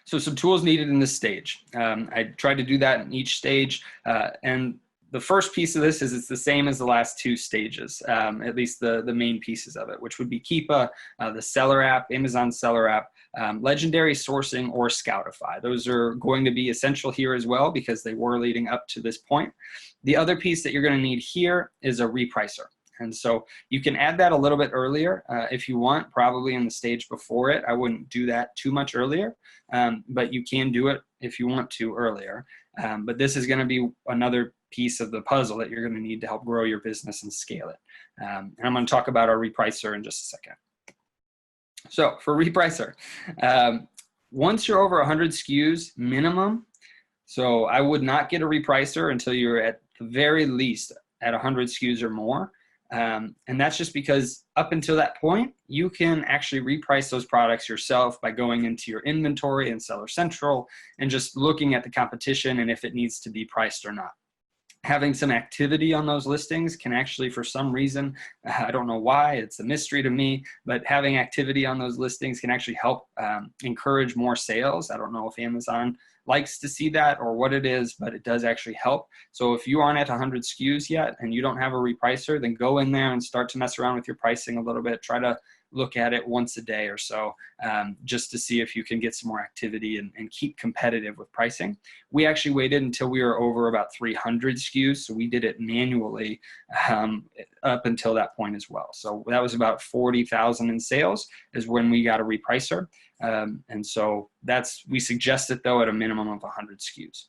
So some tools needed in this stage. I tried to do that in each stage, and the first piece of this is it's the same as the last two stages, at least the main pieces of it, which would be Keepa, the seller app, Amazon seller app, legendary sourcing, or Scoutify. Those are going to be essential here as well because they were leading up to this point. The other piece that you're going to need here is a repricer. And so you can add that a little bit earlier if you want, probably in the stage before it. I wouldn't do that too much earlier, but you can do it if you want to earlier. But this is going to be another piece of the puzzle that you're going to need to help grow your business and scale it. And I'm going to talk about our repricer in just a second. So for repricer, once you're over 100 SKUs minimum, so I would not get a repricer until you're at the very least at 100 SKUs or more. And that's just because up until that point, you can actually reprice those products yourself by going into your inventory and Seller Central and just looking at the competition and if it needs to be priced or not. Having some activity on those listings can actually, for some reason, I don't know why, it's a mystery to me, but having activity on those listings can actually help encourage more sales. I don't know if Amazon likes to see that or what it is, but it does actually help. So if you aren't at 100 SKUs yet and you don't have a repricer, then go in there and start to mess around with your pricing a little bit. Try to look at it once a day or so just to see if you can get some more activity and keep competitive with pricing. We actually waited until we were over about 300 SKUs, so we did it manually up until that point as well. So that was about 40,000 in sales is when we got a repricer. And so we suggest it though at a minimum of 100 SKUs.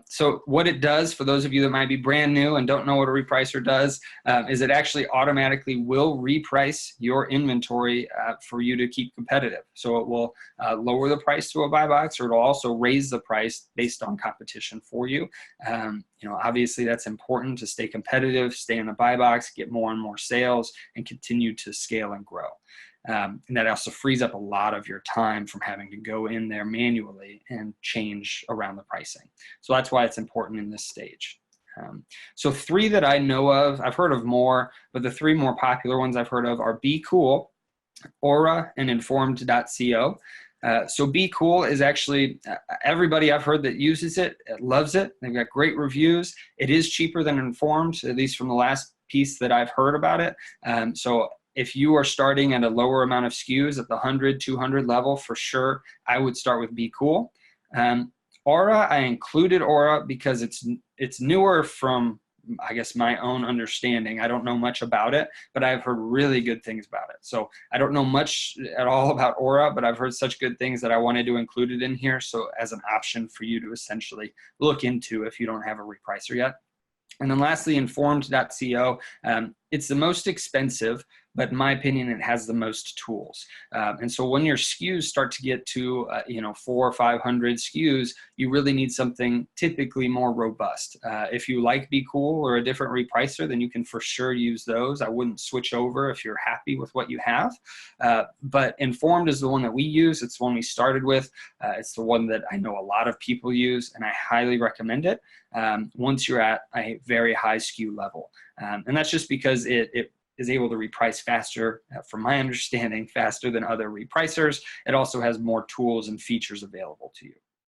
So what it does, for those of you that might be brand new and don't know what a repricer does, is it actually automatically will reprice your inventory for you to keep competitive. So it will lower the price to a buy box, or it'll also raise the price based on competition for you. You know, obviously that's important to stay competitive, stay in the buy box, get more and more sales, and continue to scale and grow. And that also frees up a lot of your time from having to go in there manually and change around the pricing. So that's why it's important in this stage. So three that I know of, I've heard of more, but the three more popular ones I've heard of are Be Cool, Aura, and Informed.co. So Be Cool is actually, everybody I've heard that uses it loves it. They've got great reviews. It is cheaper than Informed, at least from the last piece that I've heard about it. So if you are starting at a lower amount of SKUs at the 100, 200 level, for sure, I would start with Be Cool. Aura, I included Aura because it's newer from, I guess, my own understanding. I don't know much about it, but I've heard really good things about it. So I don't know much at all about Aura, but I've heard such good things that I wanted to include it in here. So as an option for you to essentially look into if you don't have a repricer yet. And then lastly, Informed.co. It's the most expensive, but in my opinion, it has the most tools. And so when your SKUs start to get to, 400 or 500 SKUs, you really need something typically more robust. If you like Be Cool or a different repricer, then you can for sure use those. I wouldn't switch over if you're happy with what you have. But Informed is the one that we use. It's the one we started with. It's the one that I know a lot of people use, and I highly recommend it once you're at a very high SKU level. And that's just because it is able to reprice faster, from my understanding, faster than other repricers. It also has more tools and features available to you.